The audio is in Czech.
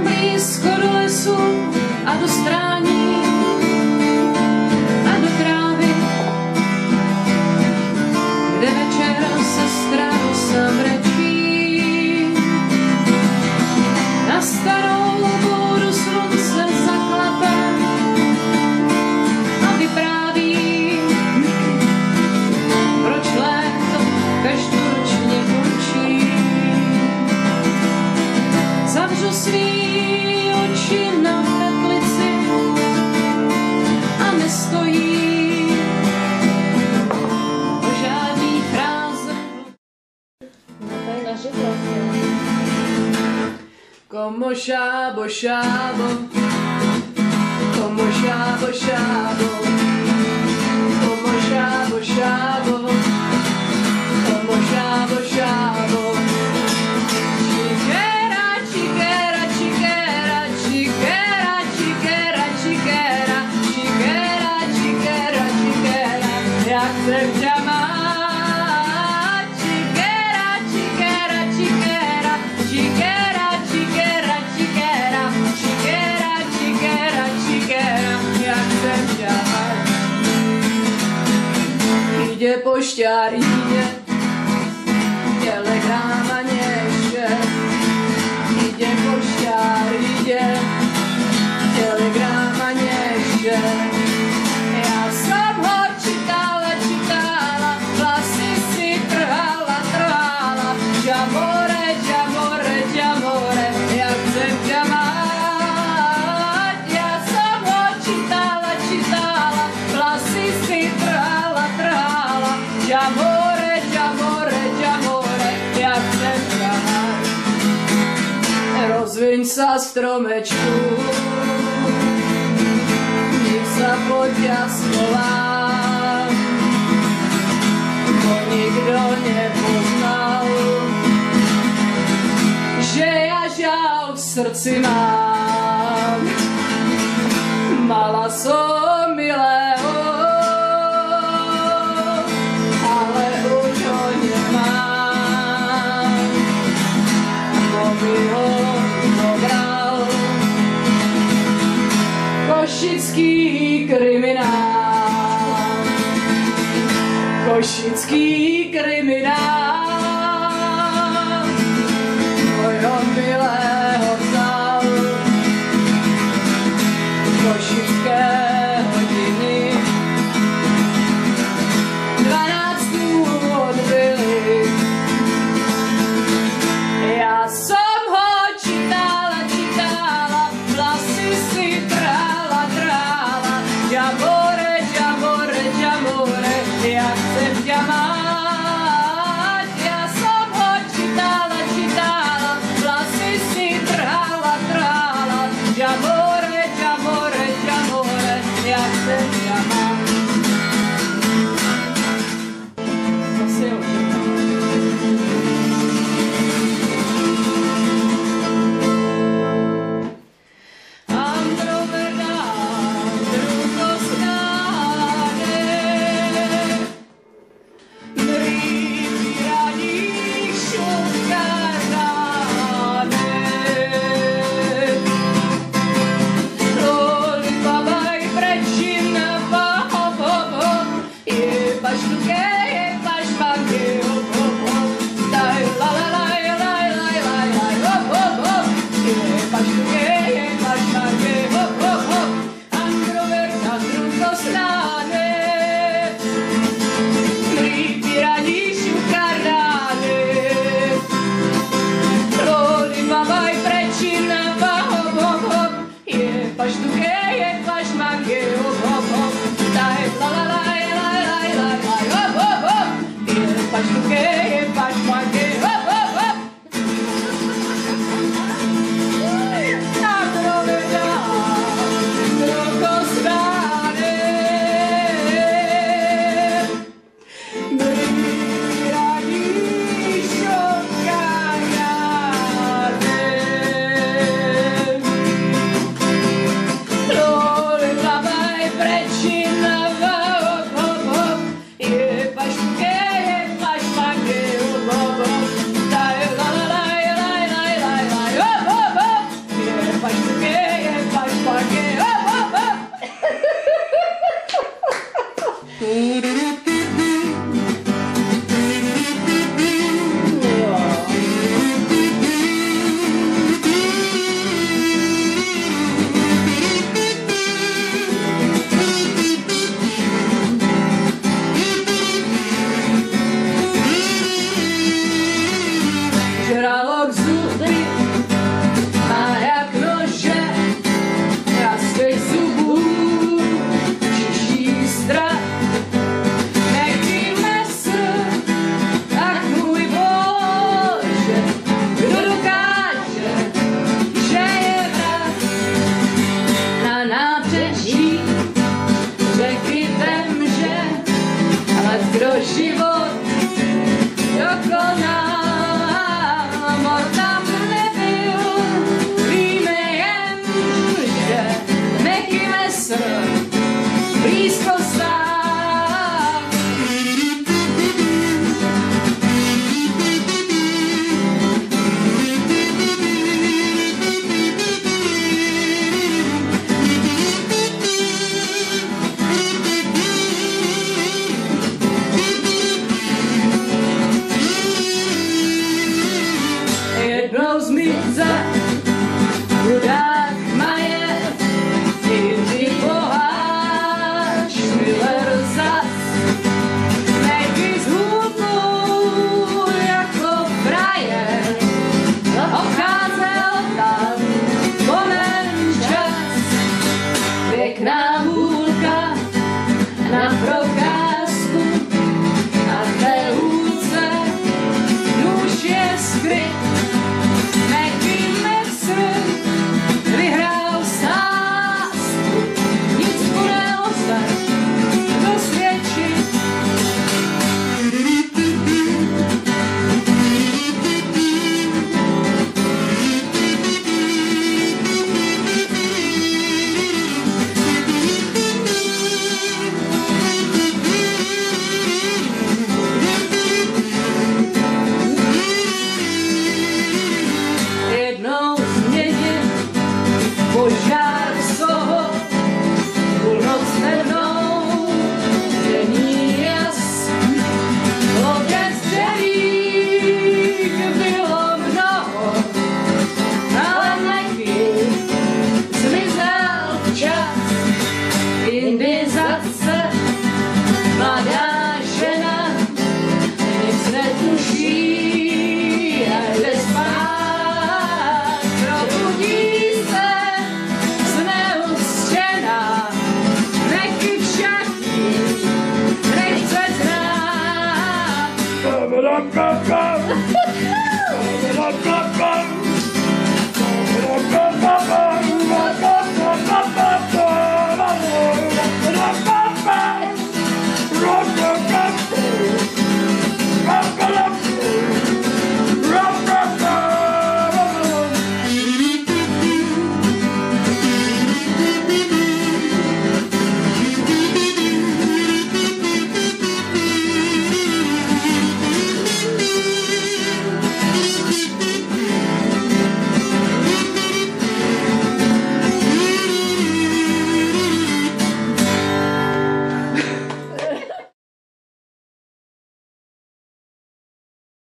blízko do lesu a do strání a do trávy, kde večer sestra rosa brečí. Na starou boudu slunce zaklape a vypráví, proč léto každoročně končí. Zavřu svý oči na petlici a nestojí o žádný fráze. Como šábo, šábo, como šábo, šábo, como šábo, šábo, como šábo, šábo. Chiquera, chiquera, chiquera, chiquera, chiquera, chiquera, chiquera, chiquera, chiquera, jak chcem ťa mať. Chiquera, chiquera, chiquera, chiquera, chiquera, chiquera, chiquera, chiquera, chiquera, jak chcem ťa mať. Ide pošťár, ide telegram a neše. Ide pošťár, ide telegram a neše. Ja som ho čítala, čítala, vlasy si trhala, trhala. Jamore, jamore, jamore, ja chcem ťa mať. Ja som ho čítala, čítala, vlasy si trhala, trhala. Jamore, jamore, jamore, ja chcem ťa mať. Rozviň sa stromečku, nech sa poďa schovám, bo nikto nepoznal, že ja žiaľ v srdci mám. Mala som milého, ale už ho nemám, bo mi ho zobral košický kriminál. Košický kriminál mojho milého vzal. Košické hodiny 12 odbyly. Ja som ho čítala, čítala, vlasy si trhala, trhala. Jamore, jamore, jamore, ja chcem ťa mať. Ja som ho čítala, čítala, vlasy si trhala, trhala. Jamore, jamore, jamore, ja chcem ťa mať. Zase jo. Andromeda, drukostáne, rýpiraní šukaráne. Roli babaj prečin, hop, hop, hop, jebaš tuke, jebaš banky, hop, hop, hop, daj, la, la, la, la, la, la, la, hop, hop, hop, jebaš tuke.